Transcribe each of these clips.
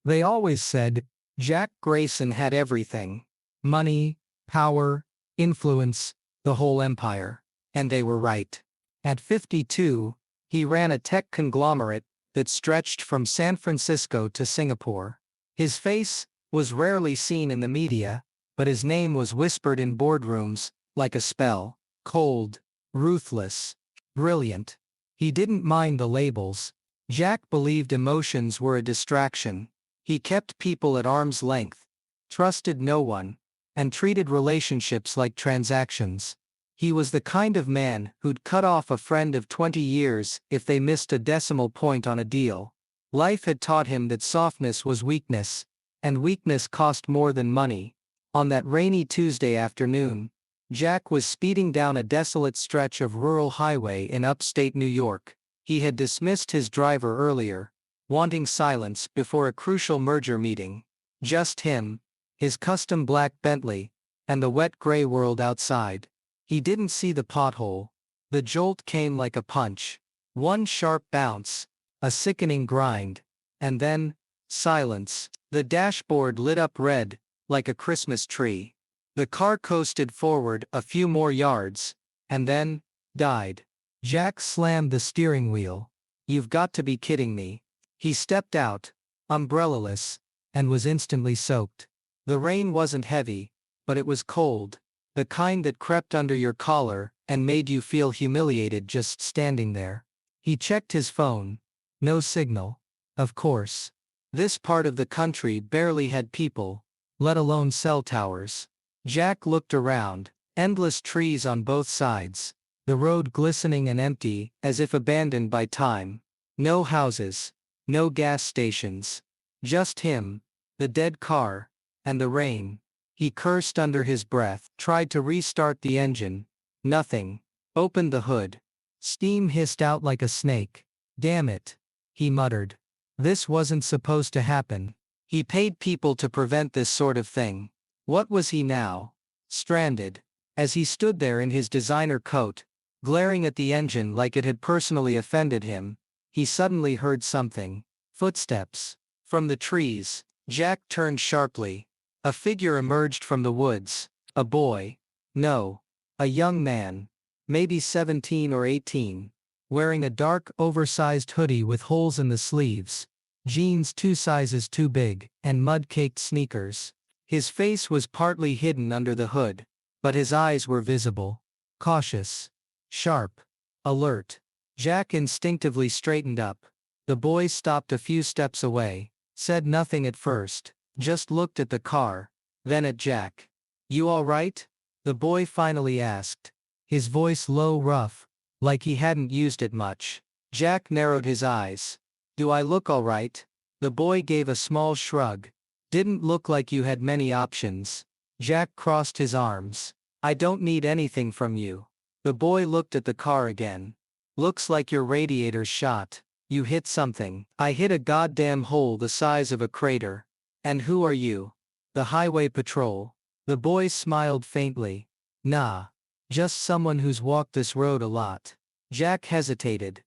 They always said Jack Grayson had everything: money, power, influence, the whole empire. And they were right. At 52, he ran a tech conglomerate that stretched from San Francisco to Singapore. His face was rarely seen in the media, but his name was whispered in boardrooms like a spell. Cold, ruthless, brilliant. He didn't mind the labels. Jack believed emotions were a distraction. He kept people at arm's length, trusted no one, and treated relationships like transactions. He was the kind of man who'd cut off a friend of 20 years if they missed a decimal point on a deal. Life had taught him that softness was weakness, and weakness cost more than money. On that rainy Tuesday afternoon, Jack was speeding down a desolate stretch of rural highway in upstate New York. He had dismissed his driver earlier, wanting silence before a crucial merger meeting. Just him, his custom black Bentley, and the wet gray world outside. He didn't see the pothole. The jolt came like a punch. One sharp bounce, a sickening grind, and then, silence. The dashboard lit up red, like a Christmas tree. The car coasted forward a few more yards, and then, died. Jack slammed the steering wheel. "You've got to be kidding me." He stepped out, umbrellaless, and was instantly soaked. The rain wasn't heavy, but it was cold, the kind that crept under your collar and made you feel humiliated just standing there. He checked his phone. No signal. Of course. This part of the country barely had people, let alone cell towers. Jack looked around, endless trees on both sides, the road glistening and empty as if abandoned by time. No houses, no gas stations. Just him, the dead car, and the rain. He cursed under his breath, tried to restart the engine. Nothing. Opened the hood. Steam hissed out like a snake. "Damn it," he muttered. This wasn't supposed to happen. He paid people to prevent this sort of thing. What was he now? Stranded. As he stood there in his designer coat, glaring at the engine like it had personally offended him, he suddenly heard something. Footsteps. From the trees. Jack turned sharply. A figure emerged from the woods. A boy. No. A young man. Maybe 17 or 18. Wearing a dark, oversized hoodie with holes in the sleeves, jeans 2 sizes too big, and mud-caked sneakers. His face was partly hidden under the hood, but his eyes were visible. Cautious. Sharp. Alert. Jack instinctively straightened up. The boy stopped a few steps away, said nothing at first, just looked at the car, then at Jack. "You all right?" the boy finally asked, his voice low, rough, like he hadn't used it much. Jack narrowed his eyes. "Do I look all right?" The boy gave a small shrug. "Didn't look like you had many options." Jack crossed his arms. "I don't need anything from you." The boy looked at the car again. "Looks like your radiator's shot. You hit something." "I hit a goddamn hole the size of a crater." "And who are you?" "The highway patrol." The boy smiled faintly. "Nah. Just someone who's walked this road a lot." Jack hesitated.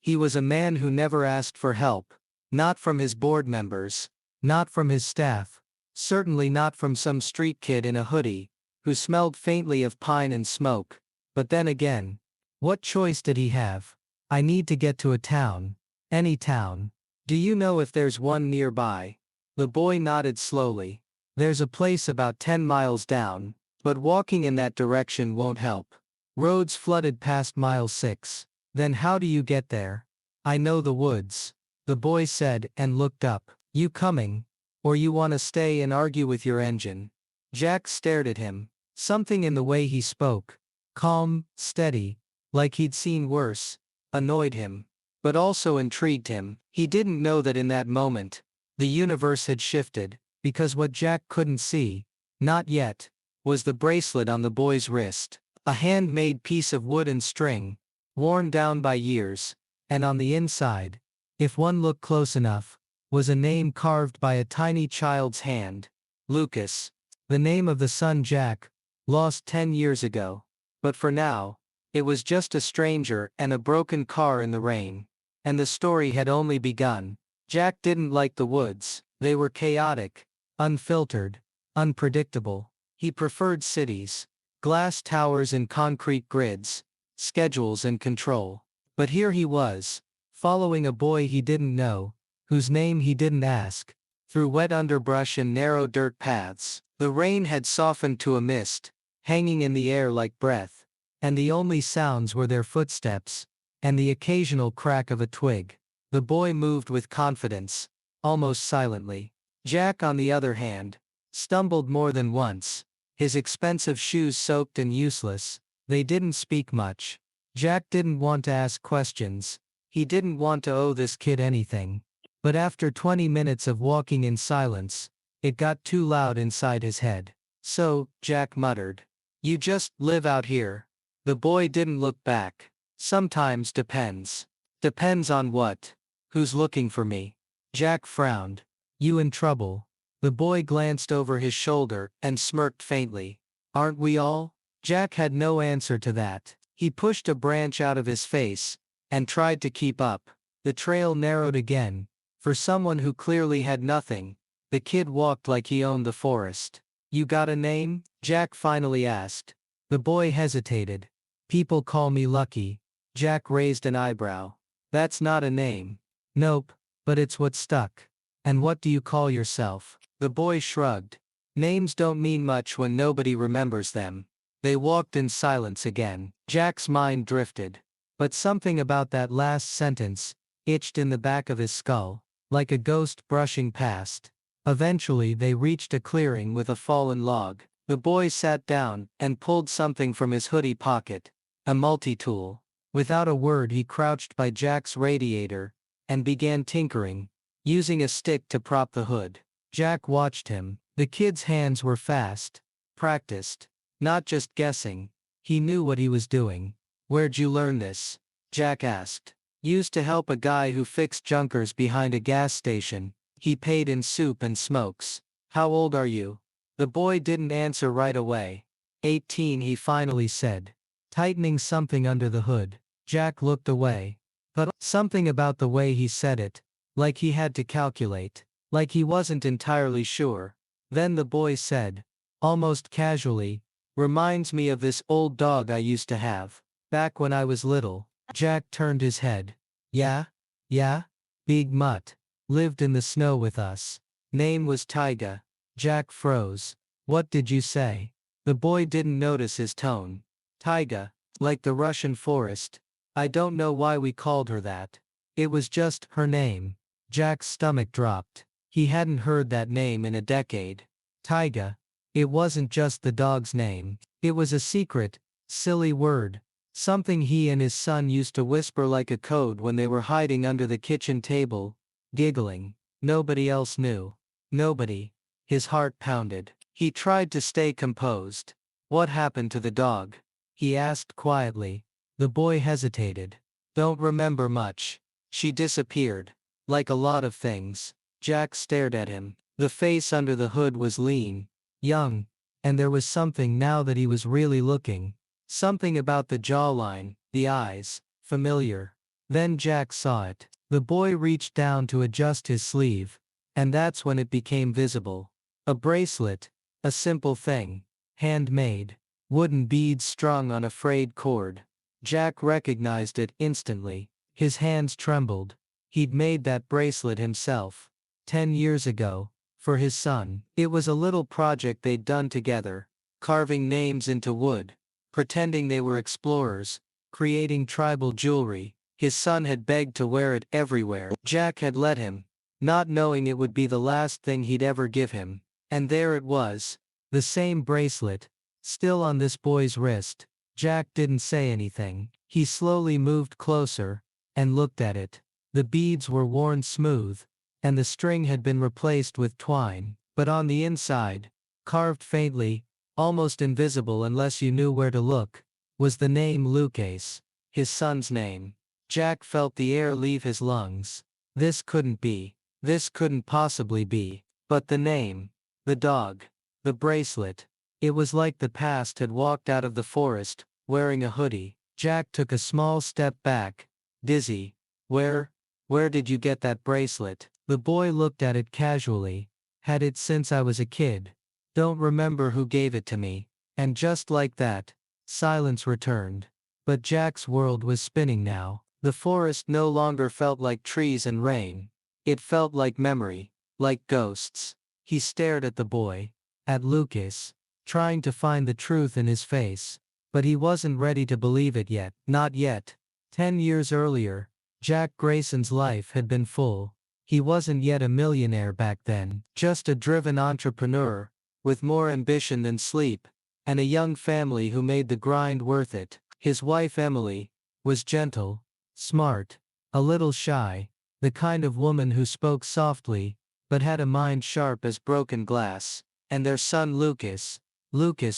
He was a man who never asked for help. Not from his board members. Not from his staff. Certainly not from some street kid in a hoodie, who smelled faintly of pine and smoke. But then again, what choice did he have? "I need to get to a town. Any town. Do you know if there's one nearby?" The boy nodded slowly. "There's a place about 10 miles down, but walking in that direction won't help. Roads flooded past mile 6. "Then how do you get there?" "I know the woods," the boy said and looked up. "You coming? Or you want to stay and argue with your engine?" Jack stared at him. Something in the way he spoke, calm, steady, like he'd seen worse, annoyed him, but also intrigued him. He didn't know that in that moment, the universe had shifted, because what Jack couldn't see, not yet, was the bracelet on the boy's wrist. A handmade piece of wood and string, worn down by years, and on the inside, if one looked close enough, was a name carved by a tiny child's hand. Lucas. The name of the son Jack lost 10 years ago. But for now, it was just a stranger and a broken car in the rain. And the story had only begun. Jack didn't like the woods. They were chaotic, unfiltered, unpredictable. He preferred cities, glass towers and concrete grids, schedules and control. But here he was, following a boy he didn't know, whose name he didn't ask, through wet underbrush and narrow dirt paths. The rain had softened to a mist, hanging in the air like breath, and the only sounds were their footsteps, and the occasional crack of a twig. The boy moved with confidence, almost silently. Jack, on the other hand, stumbled more than once, his expensive shoes soaked and useless. They didn't speak much. Jack didn't want to ask questions. He didn't want to owe this kid anything. But after 20 minutes of walking in silence, it got too loud inside his head. "So," Jack muttered, "you just live out here?" The boy didn't look back. "Sometimes depends." "Depends on what? Who's looking for me?" Jack frowned. "You in trouble?" The boy glanced over his shoulder and smirked faintly. "Aren't we all?" Jack had no answer to that. He pushed a branch out of his face and tried to keep up. The trail narrowed again. For someone who clearly had nothing, the kid walked like he owned the forest. "You got a name?" Jack finally asked. The boy hesitated. "People call me Lucky." Jack raised an eyebrow. "That's not a name." "Nope, but it's what stuck." "And what do you call yourself?" The boy shrugged. "Names don't mean much when nobody remembers them." They walked in silence again. Jack's mind drifted. But something about that last sentence itched in the back of his skull, like a ghost brushing past. Eventually they reached a clearing with a fallen log. The boy sat down and pulled something from his hoodie pocket, a multi-tool. Without a word he crouched by Jack's radiator and began tinkering, using a stick to prop the hood. Jack watched him. The kid's hands were fast, practiced, not just guessing. He knew what he was doing. "Where'd you learn this?" Jack asked. "Used to help a guy who fixed junkers behind a gas station. He paid in soup and smokes." "How old are you?" The boy didn't answer right away. 18, he finally said, tightening something under the hood. Jack looked away. But something about the way he said it, like he had to calculate, like he wasn't entirely sure. Then the boy said, almost casually, "Reminds me of this old dog I used to have, back when I was little." Jack turned his head. "Yeah? Yeah? Big mutt. Lived in the snow with us. Name was Tyga." Jack froze. "What did you say?" The boy didn't notice his tone. "Tyga, like the Russian forest. I don't know why we called her that. It was just her name." Jack's stomach dropped. He hadn't heard that name in a decade. Tyga. It wasn't just the dog's name. It was a secret, silly word. Something he and his son used to whisper like a code when they were hiding under the kitchen table, giggling. Nobody else knew. Nobody. His heart pounded. He tried to stay composed. "What happened to the dog?" he asked quietly. The boy hesitated. "Don't remember much. She disappeared. Like a lot of things." Jack stared at him. The face under the hood was lean, young, and there was something now that he was really looking. Something about the jawline, the eyes, familiar. Then Jack saw it. The boy reached down to adjust his sleeve, and that's when it became visible. A bracelet, a simple thing, handmade, wooden beads strung on a frayed cord. Jack recognized it instantly. His hands trembled. He'd made that bracelet himself, 10 years ago, for his son. It was a little project they'd done together, carving names into wood, pretending they were explorers, creating tribal jewelry. His son had begged to wear it everywhere. Jack had let him, not knowing it would be the last thing he'd ever give him. And there it was, the same bracelet, still on this boy's wrist. Jack didn't say anything. He slowly moved closer and looked at it. The beads were worn smooth, and the string had been replaced with twine. But on the inside, carved faintly, almost invisible unless you knew where to look, was the name Lucas, his son's name. Jack felt the air leave his lungs. This couldn't be. This couldn't possibly be. But the name, the dog, the bracelet. It was like the past had walked out of the forest, wearing a hoodie. Jack took a small step back, dizzy. Where did you get that bracelet?" The boy looked at it casually. Had it since I was a kid. Don't remember who gave it to me. And just like that, silence returned. But Jack's world was spinning now. The forest no longer felt like trees and rain. It felt like memory, like ghosts. He stared at the boy, at Lucas, trying to find the truth in his face. But he wasn't ready to believe it yet, not yet. 10 years earlier, Jack Grayson's life had been full. He wasn't yet a millionaire back then, just a driven entrepreneur, with more ambition than sleep, and a young family who made the grind worth it. His wife Emily was gentle, smart, a little shy, the kind of woman who spoke softly, but had a mind sharp as broken glass. And their son Lucas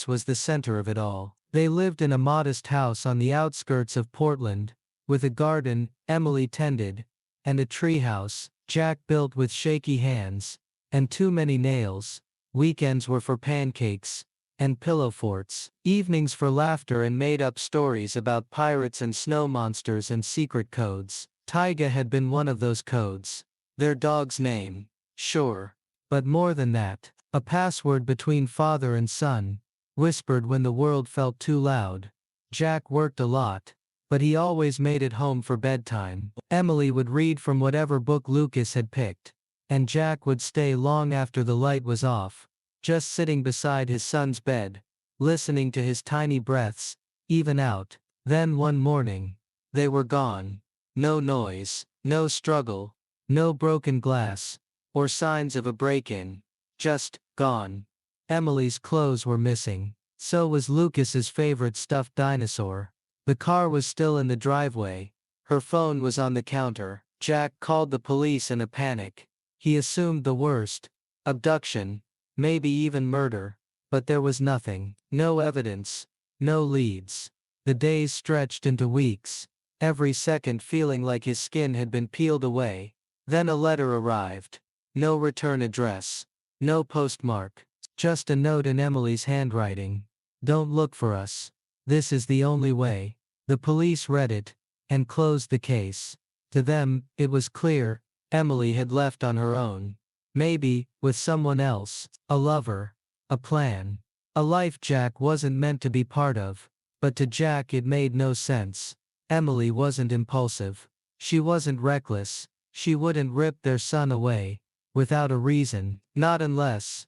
was the center of it all. They lived in a modest house on the outskirts of Portland, with a garden Emily tended, and a treehouse Jack built with shaky hands, and too many nails. Weekends were for pancakes and pillow forts, evenings for laughter and made-up stories about pirates and snow monsters and secret codes. Tyga had been one of those codes. Their dog's name, sure. But more than that, a password between father and son, whispered when the world felt too loud. Jack worked a lot, but he always made it home for bedtime. Emily would read from whatever book Lucas had picked, and Jack would stay long after the light was off, just sitting beside his son's bed, listening to his tiny breaths, even out. Then one morning, they were gone. No noise, no struggle, no broken glass, or signs of a break-in. Just gone. Emily's clothes were missing. So was Lucas's favorite stuffed dinosaur. The car was still in the driveway. Her phone was on the counter. Jack called the police in a panic. He assumed the worst. Abduction. Maybe even murder. But there was nothing. No evidence. No leads. The days stretched into weeks, every second feeling like his skin had been peeled away. Then a letter arrived. No return address. No postmark. Just a note in Emily's handwriting. Don't look for us. This is the only way. The police read it, and closed the case. To them, it was clear, Emily had left on her own. Maybe, with someone else, a lover, a plan, a life Jack wasn't meant to be part of. But to Jack it made no sense. Emily wasn't impulsive. She wasn't reckless. She wouldn't rip their son away, without a reason, not unless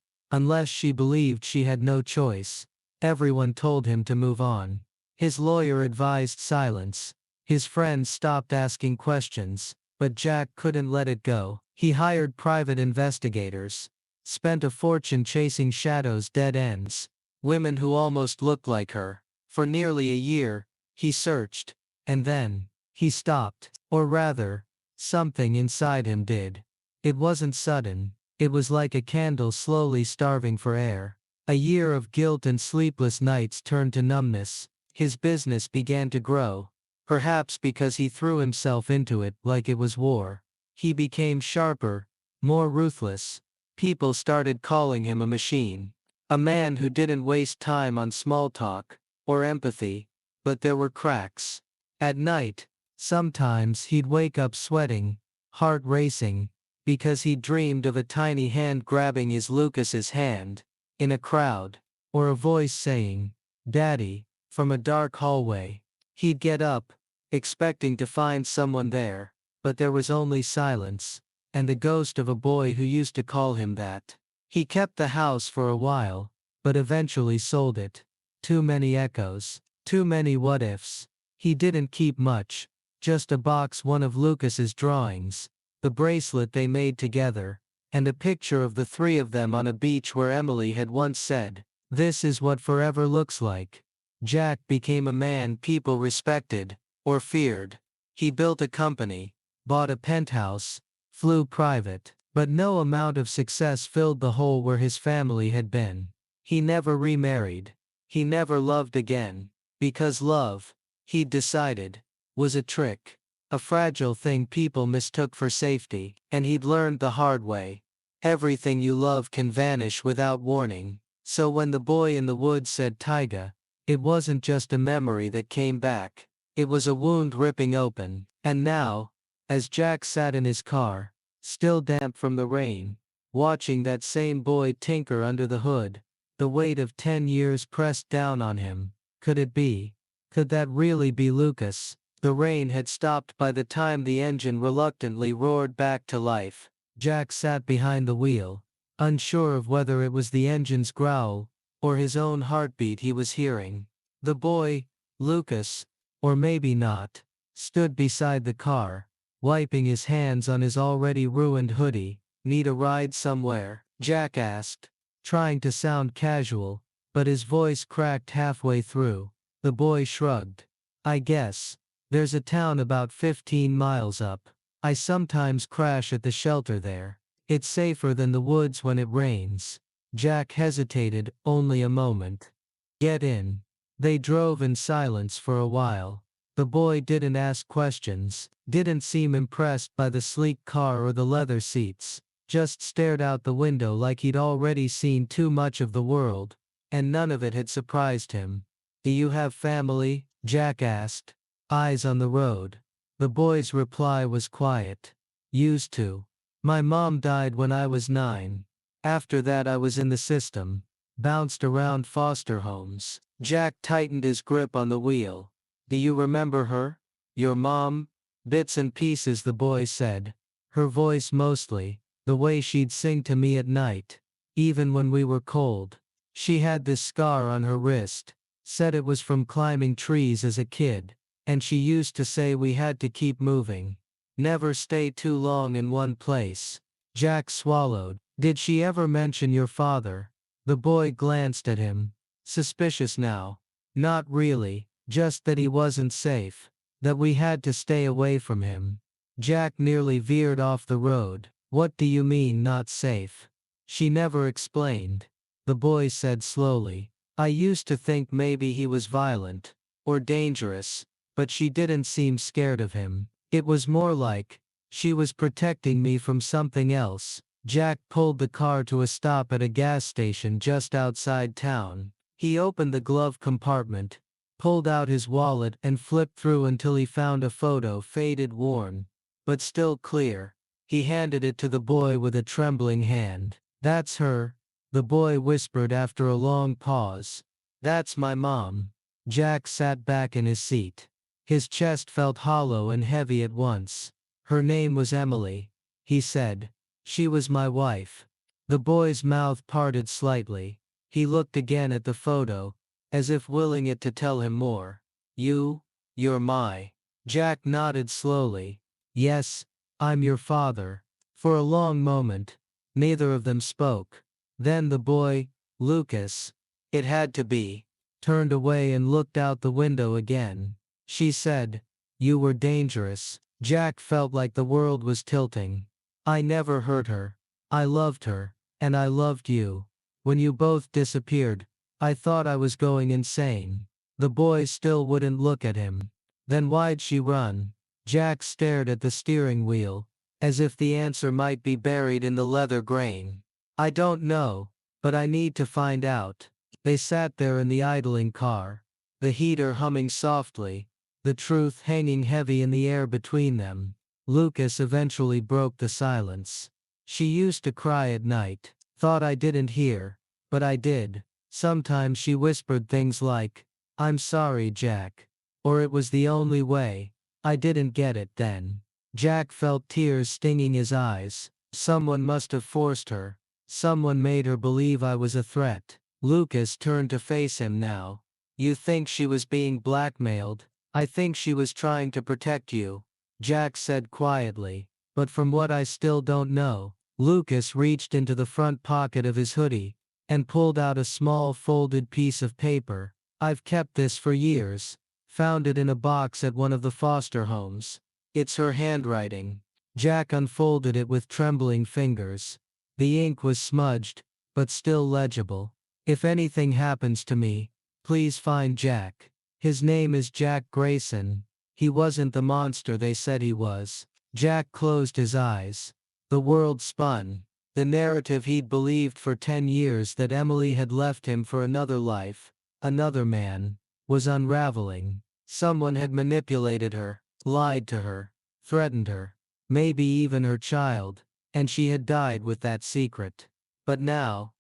she believed she had no choice. Everyone told him to move on. His lawyer advised silence. His friends stopped asking questions, but Jack couldn't let it go. He hired private investigators, spent a fortune chasing shadows, dead ends, women who almost looked like her. For nearly a year, he searched, and then, he stopped, or rather, something inside him did. It wasn't sudden, it was like a candle slowly starving for air. A year of guilt and sleepless nights turned to numbness. His business began to grow, perhaps because he threw himself into it like it was war. He became sharper, more ruthless. People started calling him a machine, a man who didn't waste time on small talk or empathy. But there were cracks. At night, sometimes he'd wake up sweating, heart racing, because he dreamed of a tiny hand grabbing Lucas's hand, in a crowd, or a voice saying, "Daddy," from a dark hallway. He'd get up, expecting to find someone there, but there was only silence, and the ghost of a boy who used to call him that. He kept the house for a while, but eventually sold it. Too many echoes, too many what-ifs. He didn't keep much, just a box, one of Lucas's drawings, the bracelet they made together, and a picture of the three of them on a beach where Emily had once said, "This is what forever looks like." Jack became a man people respected, or feared. He built a company, bought a penthouse, flew private, but no amount of success filled the hole where his family had been. He never remarried. He never loved again, because love, he'd decided, was a trick, a fragile thing people mistook for safety, and he'd learned the hard way. Everything you love can vanish without warning. So when the boy in the woods said Tyga, it wasn't just a memory that came back. It was a wound ripping open. And now, as Jack sat in his car, still damp from the rain, watching that same boy tinker under the hood, the weight of 10 years pressed down on him. Could it be? Could that really be Lucas? The rain had stopped by the time the engine reluctantly roared back to life. Jack sat behind the wheel, unsure of whether it was the engine's growl or his own heartbeat he was hearing. The boy, Lucas, or maybe not, stood beside the car, wiping his hands on his already ruined hoodie. "Need a ride somewhere?" Jack asked, trying to sound casual, but his voice cracked halfway through. The boy shrugged. "I guess. There's a town about 15 miles up. I sometimes crash at the shelter there. It's safer than the woods when it rains." Jack hesitated only a moment. "Get in." They drove in silence for a while. The boy didn't ask questions, didn't seem impressed by the sleek car or the leather seats, just stared out the window like he'd already seen too much of the world, and none of it had surprised him. "Do you have family?" Jack asked, eyes on the road. The boy's reply was quiet. "Used to. My mom died when I was 9. After that I was in the system. Bounced around foster homes." Jack tightened his grip on the wheel. "Do you remember her? Your mom?" "Bits and pieces," the boy said. "Her voice mostly, the way she'd sing to me at night, even when we were cold. She had this scar on her wrist, said it was from climbing trees as a kid, and she used to say we had to keep moving. Never stay too long in one place." Jack swallowed. "Did she ever mention your father?" The boy glanced at him, suspicious now. "Not really, just that he wasn't safe, that we had to stay away from him." Jack nearly veered off the road. "What do you mean not safe?" "She never explained." The boy said slowly. "I used to think maybe he was violent, or dangerous, but she didn't seem scared of him. It was more like she was protecting me from something else." Jack pulled the car to a stop at a gas station just outside town. He opened the glove compartment, pulled out his wallet and flipped through until he found a photo, faded, worn, but still clear. He handed it to the boy with a trembling hand. "That's her," the boy whispered after a long pause. "That's my mom." Jack sat back in his seat. His chest felt hollow and heavy at once. "Her name was Emily," he said. "She was my wife." The boy's mouth parted slightly. He looked again at the photo, as if willing it to tell him more. You're my." Jack nodded slowly. "Yes, I'm your father." For a long moment, neither of them spoke. Then the boy, Lucas, it had to be, turned away and looked out the window again. "She said, you were dangerous." Jack felt like the world was tilting. "I never hurt her. I loved her, and I loved you. When you both disappeared, I thought I was going insane." The boy still wouldn't look at him. "Then why'd she run?" Jack stared at the steering wheel, as if the answer might be buried in the leather grain. "I don't know, but I need to find out." They sat there in the idling car, the heater humming softly, the truth hanging heavy in the air between them. Lucas eventually broke the silence. "She used to cry at night. Thought I didn't hear, but I did. Sometimes she whispered things like, 'I'm sorry, Jack.' Or it was the only way. I didn't get it then." Jack felt tears stinging his eyes. "Someone must have forced her. Someone made her believe I was a threat." Lucas turned to face him now. "You think she was being blackmailed?" "I think she was trying to protect you," Jack said quietly. "But from what I still don't know." Lucas reached into the front pocket of his hoodie and pulled out a small folded piece of paper. "I've kept this for years. Found it in a box at one of the foster homes. It's her handwriting." Jack unfolded it with trembling fingers. The ink was smudged, but still legible. "If anything happens to me, please find Jack. His name is Jack Grayson. He wasn't the monster they said he was." Jack closed his eyes. The world spun. The narrative he'd believed for 10 years, that Emily had left him for another life, another man, was unraveling. Someone had manipulated her, lied to her, threatened her. Maybe even her child. and she had died with that secret. But now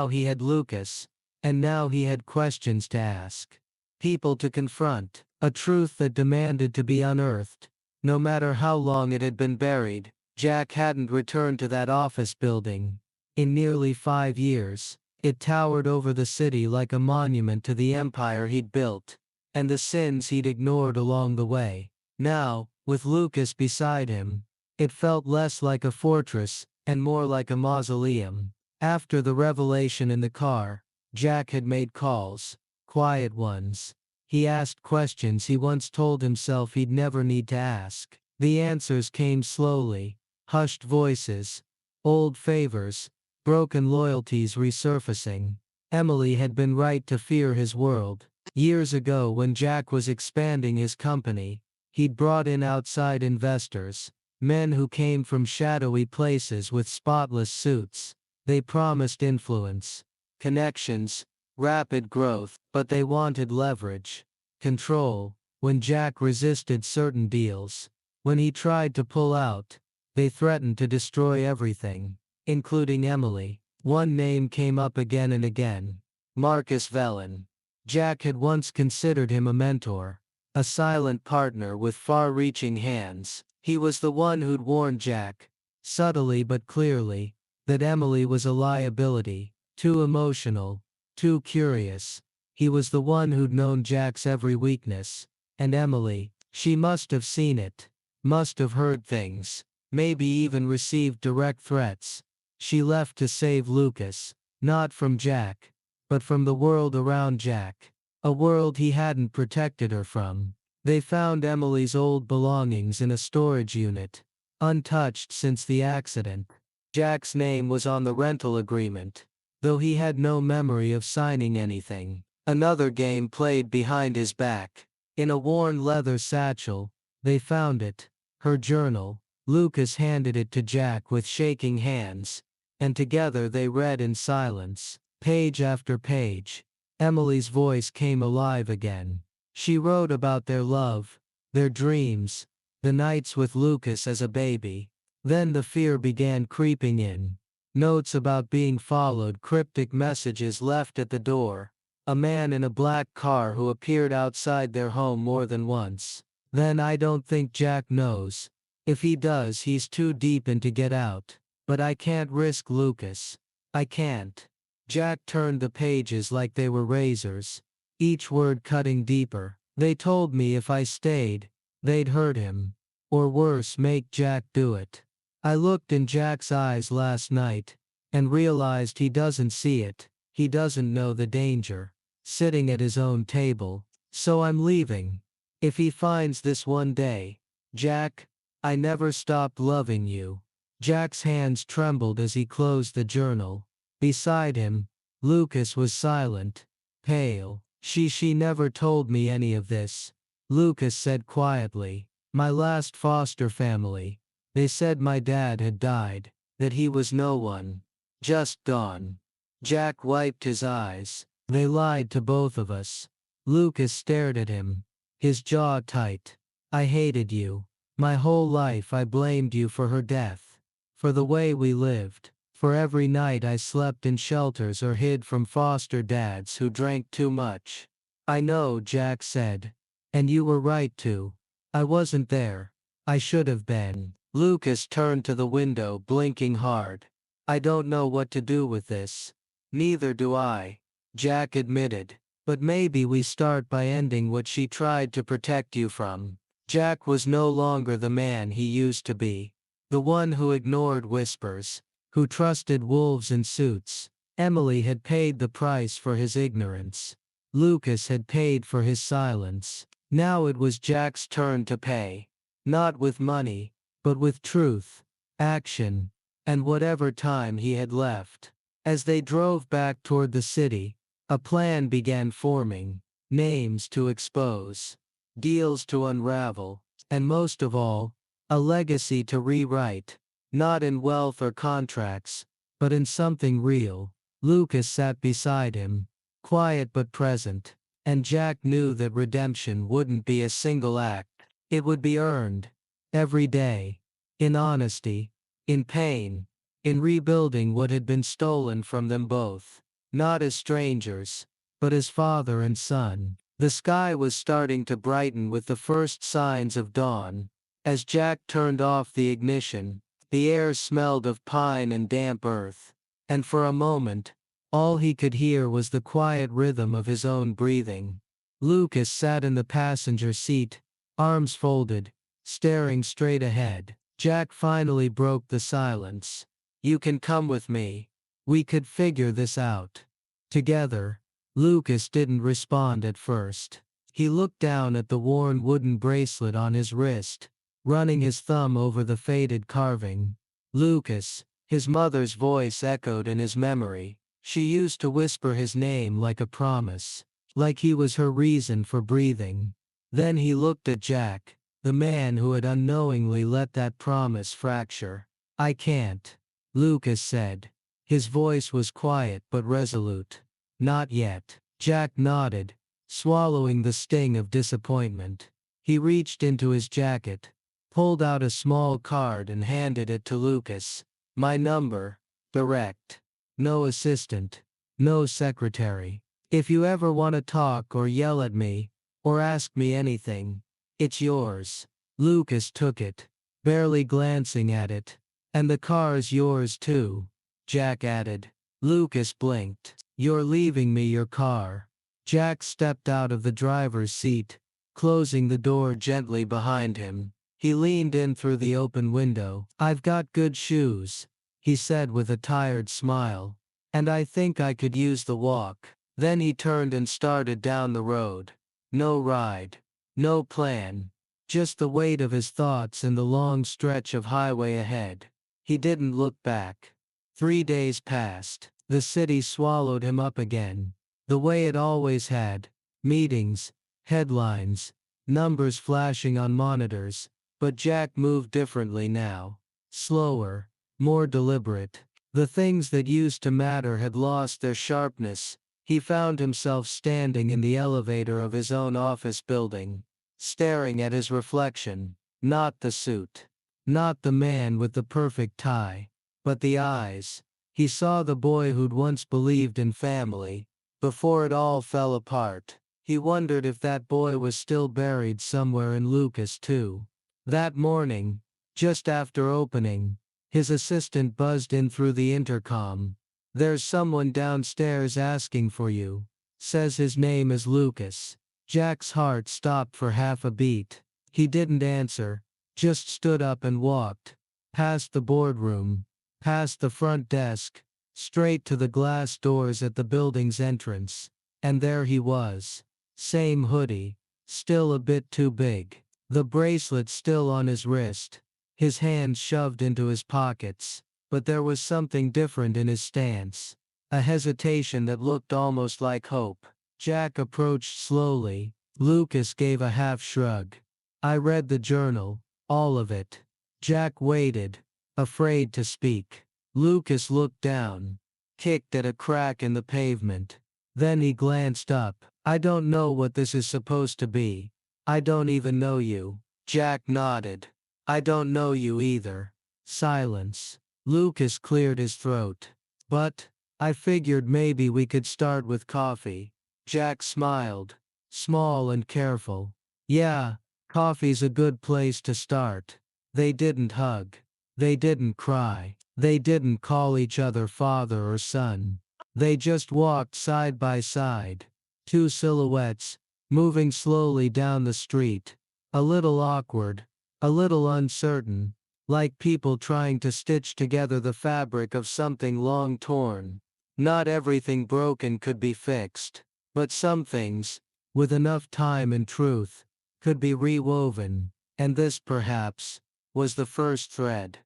he had Lucas, and now he had questions to ask. People to confront, a truth that demanded to be unearthed. No matter how long it had been buried, Jack hadn't returned to that office building. In nearly 5 years, it towered over the city like a monument to the empire he'd built, and the sins he'd ignored along the way. Now, with Lucas beside him, it felt less like a fortress, and more like a mausoleum. After the revelation in the car, Jack had made calls, quiet ones. He asked questions he once told himself he'd never need to ask. The answers came slowly, hushed voices, old favors, broken loyalties resurfacing. Emily had been right to fear his world. Years ago, when Jack was expanding his company, he'd brought in outside investors, men who came from shadowy places with spotless suits. They promised influence, connections, rapid growth, but they wanted leverage, control. When Jack resisted certain deals, when he tried to pull out, they threatened to destroy everything, including Emily. One name came up again and again: Marcus Velen. Jack had once considered him a mentor, a silent partner with far-reaching hands. He was the one who'd warned Jack, subtly but clearly, that Emily was a liability, too emotional, too curious. He was the one who'd known Jack's every weakness. And Emily, she must have seen it, must have heard things, maybe even received direct threats. She left to save Lucas, not from Jack, but from the world around Jack, a world he hadn't protected her from. They found Emily's old belongings in a storage unit, untouched since the accident. Jack's name was on the rental agreement, though he had no memory of signing anything. Another game played behind his back. In a worn leather satchel, they found it, her journal. Lucas handed it to Jack with shaking hands, and together they read in silence, page after page. Emily's voice came alive again. She wrote about their love, their dreams, the nights with Lucas as a baby. Then the fear began creeping in. Notes about being followed, cryptic messages left at the door, a man in a black car who appeared outside their home more than once. Then I don't think Jack knows. If he does, he's too deep in to get out. But I can't risk Lucas. I can't. Jack turned the pages like they were razors, each word cutting deeper. They told me if I stayed, they'd hurt him. Or worse, make Jack do it. I looked in Jack's eyes last night, and realized he doesn't see it. He doesn't know the danger. Sitting at his own table. So I'm leaving. If he finds this one day, Jack, I never stopped loving you. Jack's hands trembled as he closed the journal. Beside him, Lucas was silent, pale. She never told me any of this. Lucas said quietly, my last foster family. They said my dad had died, that he was no one. Just gone. Jack wiped his eyes. They lied to both of us. Lucas stared at him, his jaw tight. I hated you. My whole life I blamed you for her death. For the way we lived. For every night I slept in shelters or hid from foster dads who drank too much. I know, Jack said. And you were right to. I wasn't there. I should have been. Lucas turned to the window, blinking hard. I don't know what to do with this. Neither do I, Jack admitted. But maybe we start by ending what she tried to protect you from. Jack was no longer the man he used to be. The one who ignored whispers, who trusted wolves in suits. Emily had paid the price for his ignorance. Lucas had paid for his silence. Now it was Jack's turn to pay. Not with money, but with truth, action, and whatever time he had left. As they drove back toward the city, a plan began forming. Names to expose, deals to unravel, and most of all, a legacy to rewrite. Not in wealth or contracts, but in something real. Lucas sat beside him, quiet but present, and Jack knew that redemption wouldn't be a single act. It would be earned, every day, in honesty, in pain, in rebuilding what had been stolen from them both, not as strangers, but as father and son. The sky was starting to brighten with the first signs of dawn. As Jack turned off the ignition, the air smelled of pine and damp earth, and for a moment, all he could hear was the quiet rhythm of his own breathing. Lucas sat in the passenger seat, arms folded, staring straight ahead. Jack finally broke the silence. "You can come with me. We could figure this out together." Lucas didn't respond at first. He looked down at the worn wooden bracelet on his wrist, running his thumb over the faded carving. Lucas, his mother's voice echoed in his memory. She used to whisper his name like a promise, like he was her reason for breathing. Then he looked at Jack, the man who had unknowingly let that promise fracture. "I can't," Lucas said. His voice was quiet but resolute. "Not yet." Jack nodded, swallowing the sting of disappointment. He reached into his jacket, pulled out a small card and handed it to Lucas. "My number, direct. No assistant, no secretary. If you ever want to talk or yell at me, or ask me anything, it's yours." Lucas took it, barely glancing at it. "And the car's yours too," Jack added. Lucas blinked. "You're leaving me your car." Jack stepped out of the driver's seat, closing the door gently behind him. He leaned in through the open window. "I've got good shoes," he said with a tired smile. "And I think I could use the walk." Then he turned and started down the road. No ride, no plan, just the weight of his thoughts and the long stretch of highway ahead. He didn't look back. 3 days passed. The city swallowed him up again, the way it always had. Meetings, headlines, numbers flashing on monitors. But Jack moved differently now. Slower, more deliberate. The things that used to matter had lost their sharpness. He found himself standing in the elevator of his own office building, staring at his reflection. Not the suit, not the man with the perfect tie, but the eyes. He saw the boy who'd once believed in family, before it all fell apart. He wondered if that boy was still buried somewhere in Lucas too. That morning, just after opening, his assistant buzzed in through the intercom. "There's someone downstairs asking for you." Says his name is Lucas. Jack's heart stopped for half a beat. He didn't answer, just stood up and walked, past the boardroom, past the front desk, straight to the glass doors at the building's entrance. And there he was. Same hoodie, still a bit too big. The bracelet still on his wrist, his hands shoved into his pockets. But there was something different in his stance. A hesitation that looked almost like hope. Jack approached slowly. Lucas gave a half shrug. "I read the journal, all of it." Jack waited, afraid to speak. Lucas looked down, kicked at a crack in the pavement. Then he glanced up. "I don't know what this is supposed to be. I don't even know you." Jack nodded. "I don't know you either." Silence. Lucas cleared his throat. "But, I figured maybe we could start with coffee." Jack smiled, small and careful. "Yeah, coffee's a good place to start." They didn't hug. They didn't cry. They didn't call each other father or son. They just walked side by side. Two silhouettes, moving slowly down the street. A little awkward, a little uncertain, like people trying to stitch together the fabric of something long torn. Not everything broken could be fixed, but some things, with enough time and truth, could be rewoven, and this perhaps was the first thread.